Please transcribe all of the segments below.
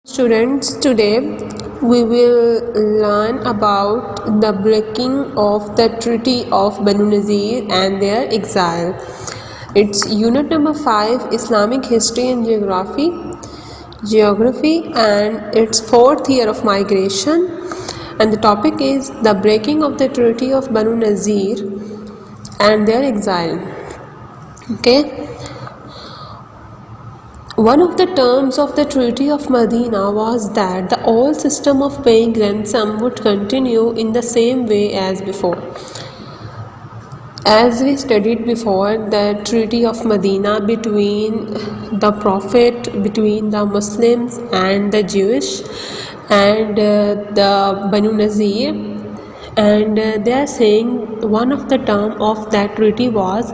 Students, today we will learn about the breaking of the Treaty of Banu Nazir and their exile. It's unit number 5, Islamic History and Geography, and it's fourth year of migration. And the topic is the breaking of the Treaty of Banu Nazir and their exile. Okay. One of the terms of the Treaty of Medina was that the old system of paying ransom would continue in the same way as before. As we studied before, the Treaty of Medina between the Prophet, between the Muslims and the Jewish, and the Banu Nazir, and they are saying one of the term of that treaty was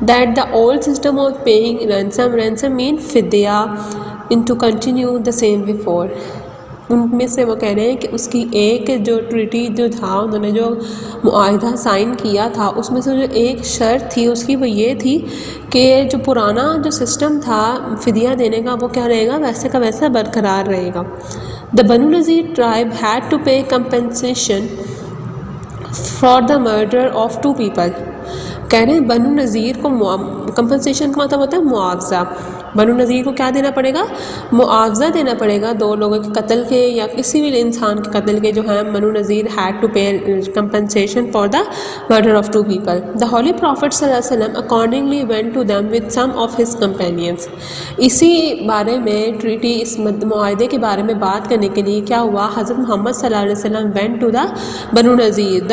that the old system of paying ransom mean fidya in to continue the same before. उनमें से वो कह रहे हैं कि उसकी एक जो ट्रीटी जो था, उन्होंने जो मुआहिदा साइन किया था, उसमें से जो एक शर्त थी उसकी वो ये थी कि जो पुराना जो सिस्टम था फिदिया देने का वो क्या रहेगा, वैसे का वैसा बरकरार रहेगा. The Banu Nazir tribe had to pay compensation for the murder of 2 people. कह रहे हैं बनु नज़ीर को कंपनसेशन का मतलब होता है मुआवजा. बनु नज़ीर को क्या देना पड़ेगा, मुआवजा देना पड़ेगा 2 लोगों के कत्ल के या किसी भी इंसान के कत्ल के जो है. Banu Nadir had to pay compensation for the murder of 2 people. The holy prophet सल्लल्लाहु अलैहि वसल्लम accordingly went to them with some of his companions. इसी बारे में ट्रीटी, इस मुआहदे के बारे में बात करने के लिए क्या हुआ, हज़रत मोहम्मद सल्लल्लाहु अलैहि वसल्लम went to the Banu Nadir, the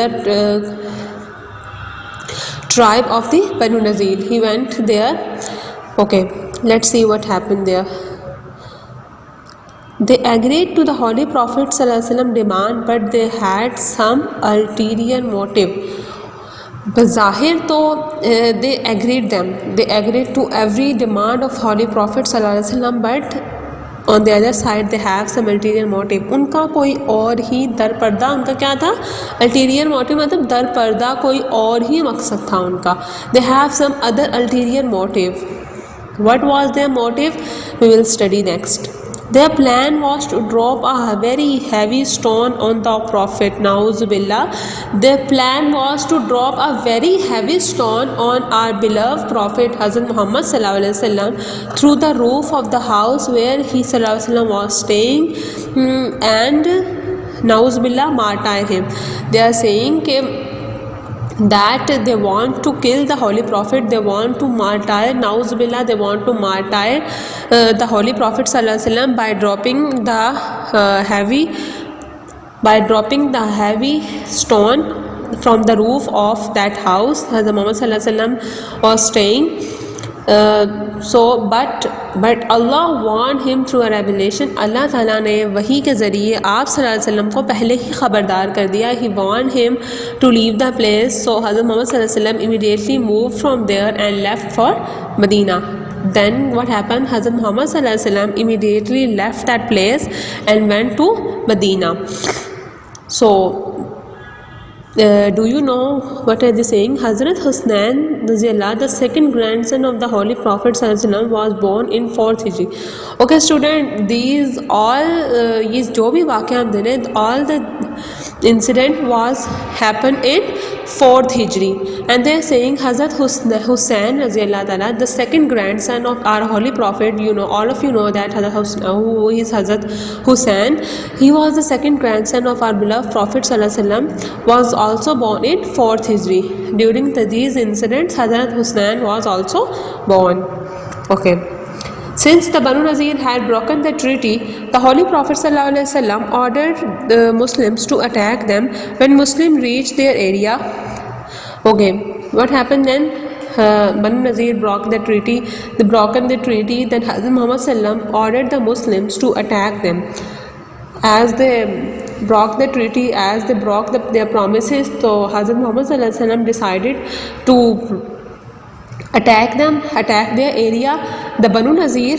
tribe of the Banu Nazir. He went there. Okay, let's see what happened there. They agreed to the Holy Prophet sallallahu alaihi wasallam demand, but they had some ulterior motive. बज़ाहिर तो they agreed to every demand of Holy Prophet sallallahu alaihi wasallam, but on the other side they have some ulterior motive. उनका कोई और ही दर पर्दा, उनका क्या था, ulterior motive मतलब दर पर्दा कोई और ही मकसद था उनका. They have some other ulterior motive. What was their motive? We will study next. Their plan was to drop a very heavy stone on the Prophet. Nauzubillah. Their plan was to drop a very heavy stone on our beloved Prophet Hazrat Muhammad sallallahu alaihi wasallam through the roof of the house where he sallallahu alaihi wasallam was staying, and Nauzubillah martyr him. They are saying that they want to kill the Holy Prophet, they want to martyr, Nauzubillah, they want to martyr the Holy Prophet sallallahu alaihi wasallam by dropping the heavy stone from the roof of that house Hazrat Muhammad sallallahu alaihi wasallam was staying. But Allah warned him through a revelation. अल्लाह ताला ने वही के ज़रिए आप सल्लल्लाहु अलैहि वसल्लम को पहले ही ख़बरदार कर दिया. He warned him to leave the place. So Hazrat Muhammad सल्लल्लाहु अलैहि वसल्लम immediately moved from there and left for Medina. Then what happened? Hazrat Muhammad सल्लल्लाहु अलैहि वसल्लम immediately left that place and went to Medina. So do you know what are they saying? Hazrat Husnain Raziyallah, the second grandson of the Holy Prophet ﷺ, was born in 4th Hijri. Okay student, these all ये जो भी वाक़या हम दे रहे हैं, all the incident was happened in 4th Hijri, and they are saying Hazrat Hussain Raziyallah Ta'ala, the second grandson of our Holy Prophet. You know, all of you know that who is Hazrat Hussain. He was the second grandson of our beloved Prophet Sallallahu Alaihi Wasallam, was also born in 4th Hijri. During these incidents, Hazrat Hussain was also born. Okay. Since the Banu Nazir had broken the treaty, the Holy Prophet ﷺ ordered the Muslims to attack them when Muslims reached their area. Okay, what happened then? Banu Nazir broke the treaty. They broken the treaty. Then Hazrat Muhammad ﷺ ordered the Muslims to attack them. As they broke the treaty, as they broke their promises, so Hazrat Muhammad ﷺ decided to attack them, attack their area. The Banu Nazir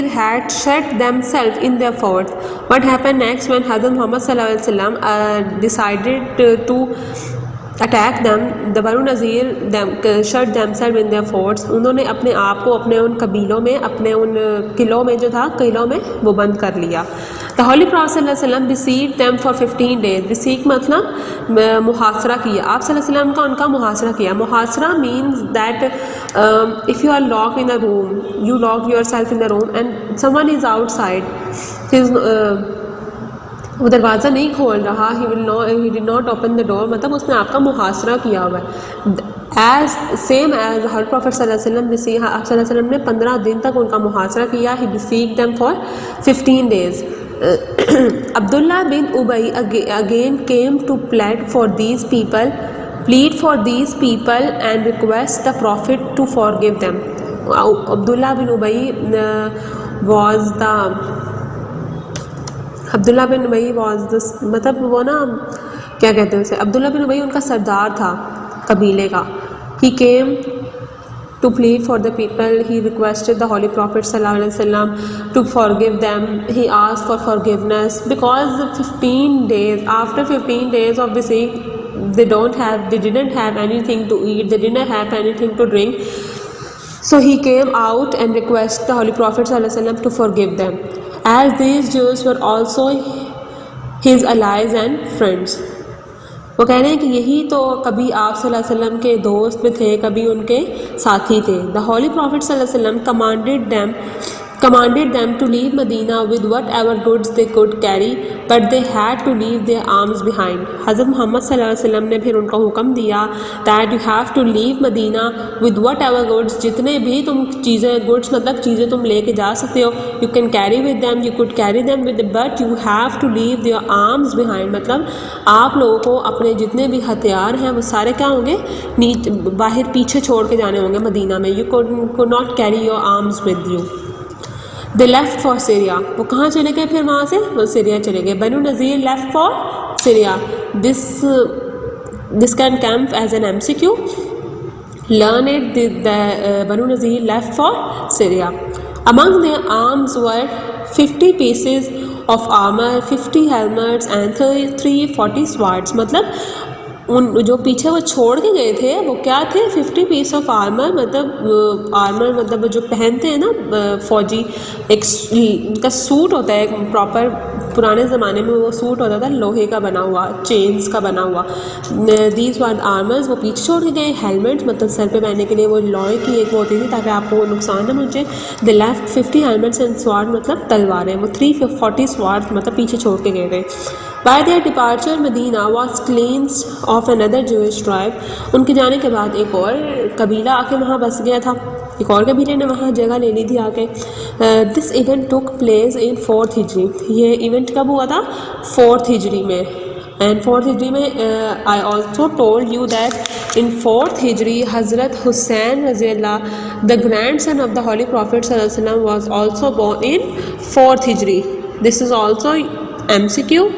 had shut themselves in their fort. What happened next when Hazrat Muhammad sallallahu alaihi wasallam decided to attack them the Banu Nadir shut themselves in their forts, उन्होंने अपने आप को अपने उन कबीलों में, अपने उन किलों में जो था, किलों में वो बंद कर लिया। द होली प्रॉफेट सल्लल्लाहु अलैहि वसल्लम बिसीज्ड देम फॉर 15 डेज, बिसीज मतलब मुहासरा किया, आप सल्लल्लाहु अलैहि वसल्लम का उनका मुहासरा किया। मुहासरा means that if you are lock in a room, you lock yourself in the room and someone is outside, वो दरवाज़ा नहीं खोल रहा, he did not open the door, मतलब उसने आपका मुहासरा किया हुआ है। एज सेम एज हर प्रॉफेट सल्लल्लाहु अलैहि वसल्लम, आप सल्लल्लाहु अलैहि वसल्लम ने 15 दिन तक उनका मुहासरा किया। He besieged them for 15 days. Abdullah bin Ubai again came to plead for these people and request the prophet to forgive them. Abdullah bin Ubay was the मतलब वो ना क्या कहते हैं उसे, अब्दुल्ला बिन उबई उनका सरदार था कबीले का। ही केम to plead for the people, he requested the Holy Prophet sallallahu alaihi wasallam to forgive them. He asked for forgiveness because 15 days, after 15 days of the sick, they didn't have anything to eat, they didn't have anything to drink. So he came out and requested the Holy Prophet sallallahu alaihi wasallam to forgive them, as these Jews were also his allies and friends. वो कह रहे हैं कि यही तो कभी आप सल्लल्लाहु अलैहि वसल्लम के दोस्त में थे, कभी उनके साथी थे। द होली प्रॉफिट सल्लल्लाहु अलैहि वसल्लम commanded them to leave Medina with whatever goods they could carry, but they had to leave their arms behind. हज़रत मोहम्मद सल्लल्लाहु अलैहि वसल्लम ने फिर उनको हुक्म दिया that you have to leave Medina with whatever goods, जितने भी तुम चीज़ें, goods मतलब चीज़ें तुम लेके जा सकते हो, you can carry with them, you could carry them with, but you have to leave their arms behind, मतलब आप लोगों को अपने जितने भी हथियार हैं वो सारे क्या होंगे, बाहर पीछे छोड़ के जाने होंगे मदीना में। You could not carry your arms with you. They left for Syria. वो कहाँ चले गए फिर वहाँ से? वो सीरिया चले गए। बनु नज़ीर left for Syria. This can come as an MCQ. Learn it. The Banu Nazir left for Syria. Among their arms were 50 pieces of armor, 50 helmets and 340 swords. मतलब उन जो पीछे वो छोड़ के गए थे वो क्या थे, 50 पीस ऑफ आर्मर, मतलब आर्मर मतलब जो पहनते हैं ना फौजी, एक उनका सूट होता है, एक प्रॉपर पुराने ज़माने में वो सूट होता था लोहे का बना हुआ, चेन्स का बना हुआ। दीज वर आर्मर्स, वो पीछे छोड़ के गए। हेलमेट मतलब सर पे पहनने के लिए वो लोहे की एक वो होती थी ताकि आपको नुकसान न पहुँचे। The left 50 helmets and sword मतलब तलवारें, वो 340 स्वार्ड मतलब पीछे छोड़ के गए थे। By their departure, Medina was cleansed of another Jewish tribe. उनके जाने के बाद एक और कबीला आके वहाँ बस गया था, एक और कबीले ने वहाँ जगह ले ली थी आके। This event took place in 4th हिजरी। ये इवेंट कब हुआ था? 4th हिजरी में। And 4th हिजरी में I also told you that in 4th Hijri Hazrat Hussain रज़ियल्लाह, the grandson of the Holy Prophet sallallahu alaihi wasallam, was also born in 4th Hijri. This is also MCQ.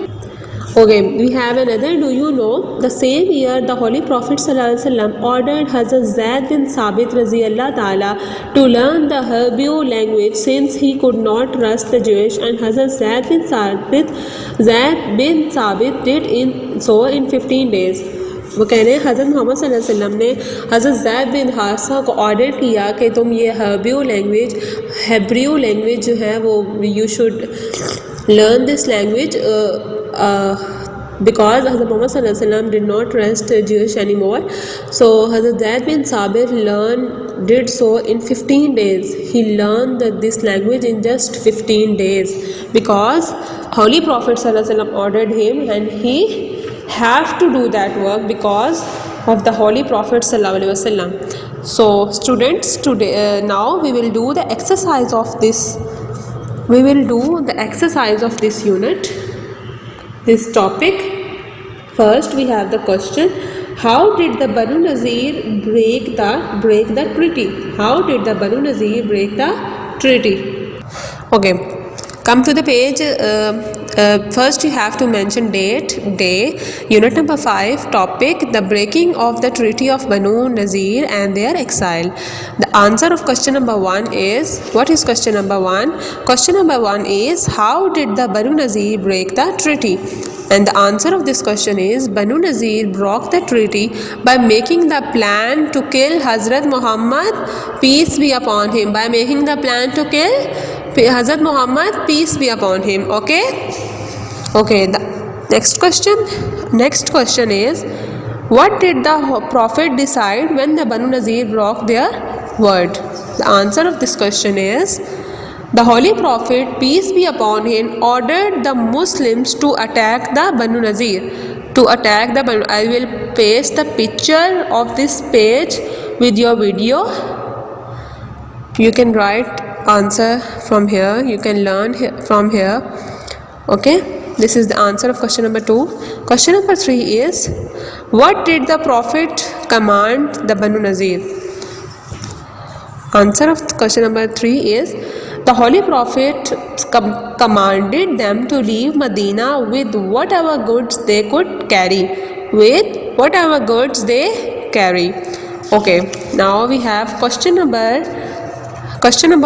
Okay, we have another. Do you know the same year the Holy Prophet sallallahu alaihi wasallam ordered Hazrat Zaid bin Sabit radiyallahu ta'ala to learn the Hebrew language since he could not trust the Jewish, and Hazrat Zaid bin Sabit did so in 15 days. वो कह रहे हैं हज़रत मोहम्मद सल्लल्लाहु अलैहि वसल्लम ने हज़रत ज़ैद बिन हारिसा को ऑर्डर किया कि तुम ये हेब्रू लैंग्वेज जो है वो you should learn this language because Hazrat Muhammad sallallahu alaihi wasallam did not trust Jewish anymore. So Hazrat Zaid bin Sabit did so in 15 days. He learned this language in just 15 days because Holy Prophet sallallahu alaihi wasallam ordered him, and he have to do that work because of the Holy Prophet sallallahu alaihi wasallam. So students, today now we will do the exercise of this. We will do the exercise of this unit. This topic. First we have the question, how did the Banu Nazir break the treaty? How did the Banu Nazir break the treaty? Okay, Come to the page. First you have to mention date, day. Unit number 5, topic, the breaking of the treaty of Banu Nazir and their exile. The answer of question number 1 is, what is question number 1? Question number 1 is, how did the Banu Nazir break the treaty? And the answer of this question is, Banu Nazir broke the treaty by making the plan to kill Hazrat Muhammad, peace be upon him. By making the plan to kill Hazrat Muhammad, peace be upon him. Okay. The next question is, what did the Prophet decide when the Banu Nazir broke their word? The answer of this question is, the Holy Prophet, peace be upon him, ordered the Muslims to attack the Banu Nazir. I will paste the picture of this page with your video. You can write answer from here. You can learn from here. Okay. This is the answer of question number 2. Question number 3 is, what did the Prophet command the Banu Nazir? Answer of question number 3 is, the Holy Prophet commanded them to leave Medina with whatever goods they could carry. Okay, now we have question number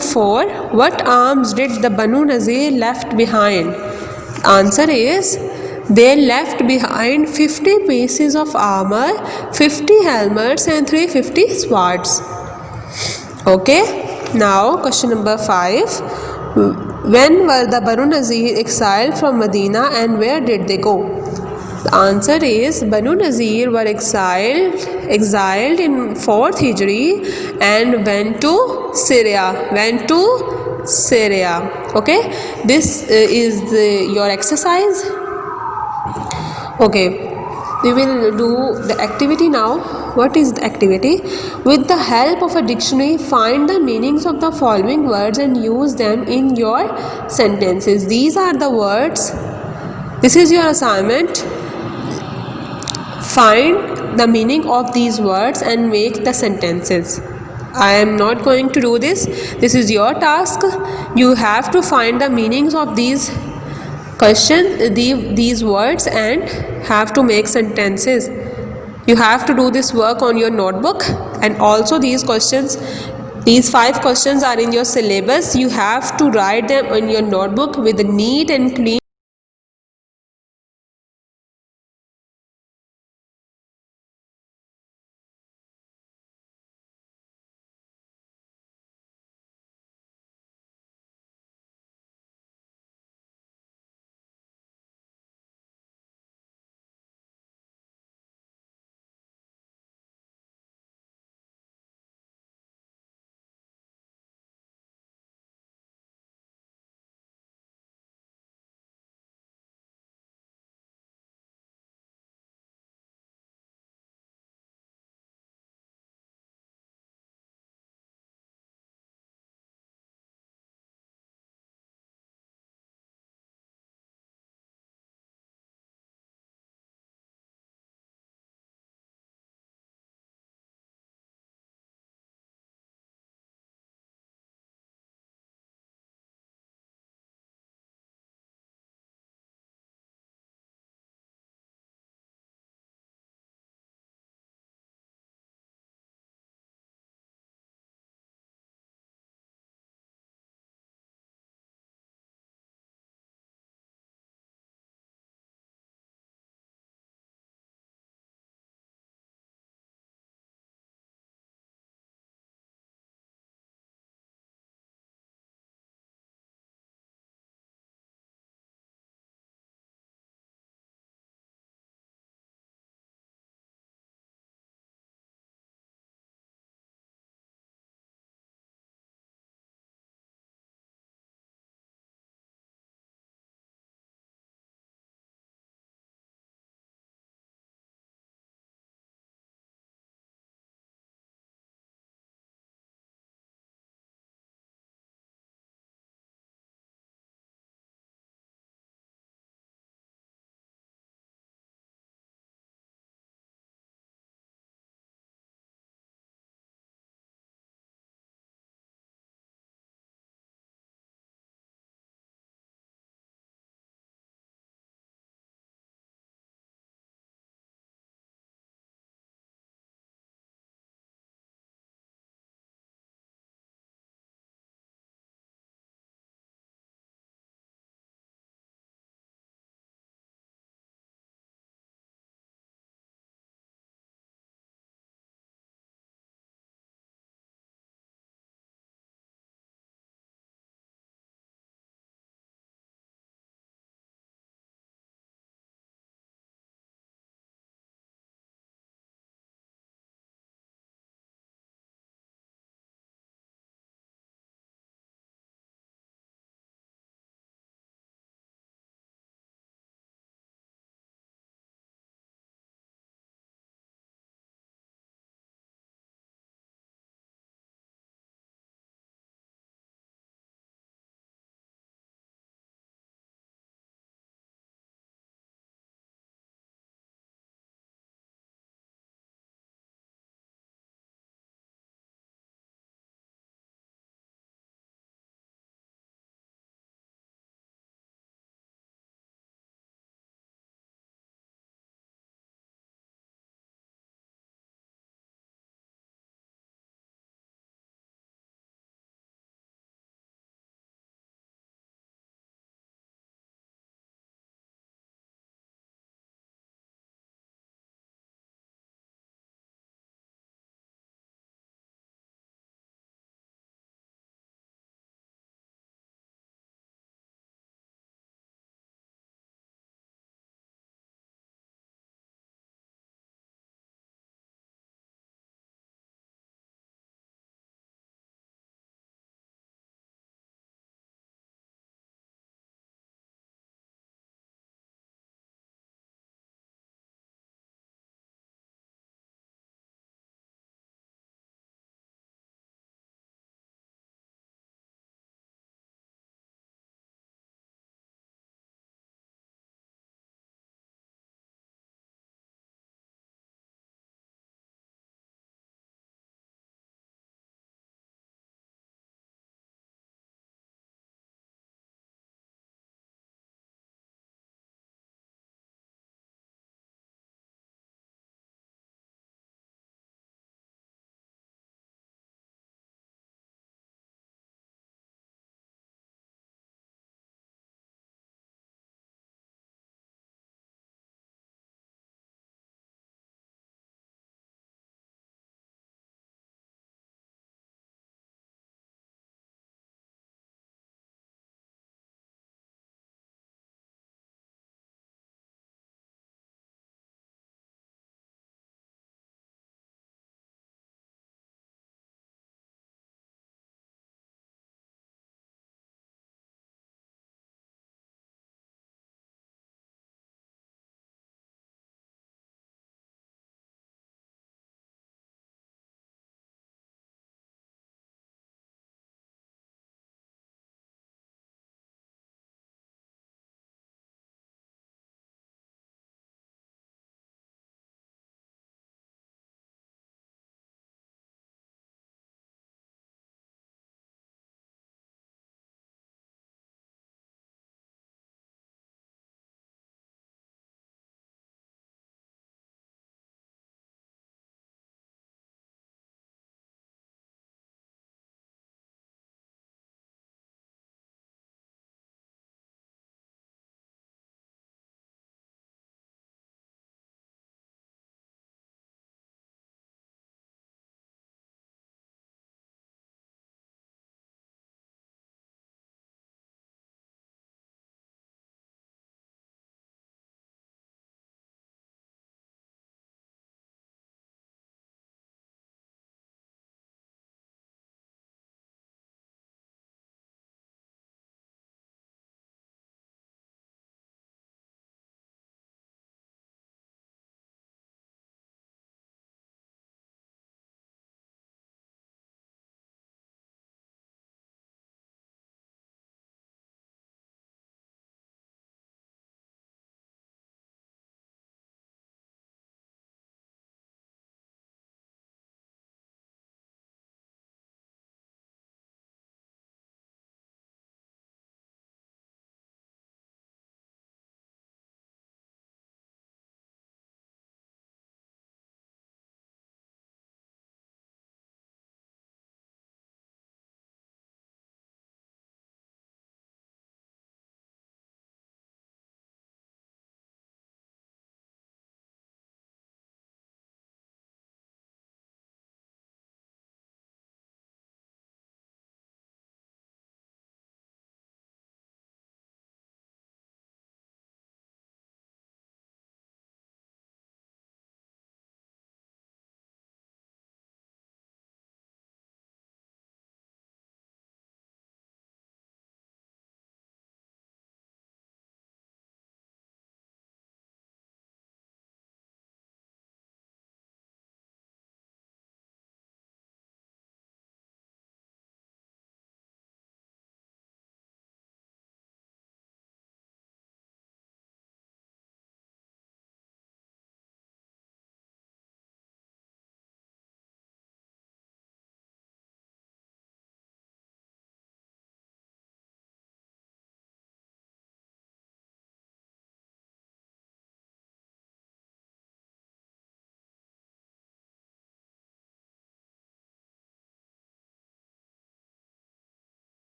4. What arms did the Banu Nazir left behind? Answer is, they left behind 50 pieces of armor, 50 helmets and 350 swords. Okay. Now question number 5. When were the Banu Nazir exiled from Medina and where did they go? The answer is, Banu Nazir were exiled in 4th Hijri and went to Syria. Okay. This is your exercise. Okay. We will do the activity now. What is the activity? With the help of a dictionary, find the meanings of the following words and use them in your sentences. These are the words. This is your assignment. Find the meaning of these words and make the sentences. I am not going to do this. This is your task. You have to find the meanings of these these words and have to make sentences. You have to do this work on your notebook, and also these 5 questions are in your syllabus. You have to write them on your notebook with a neat and clean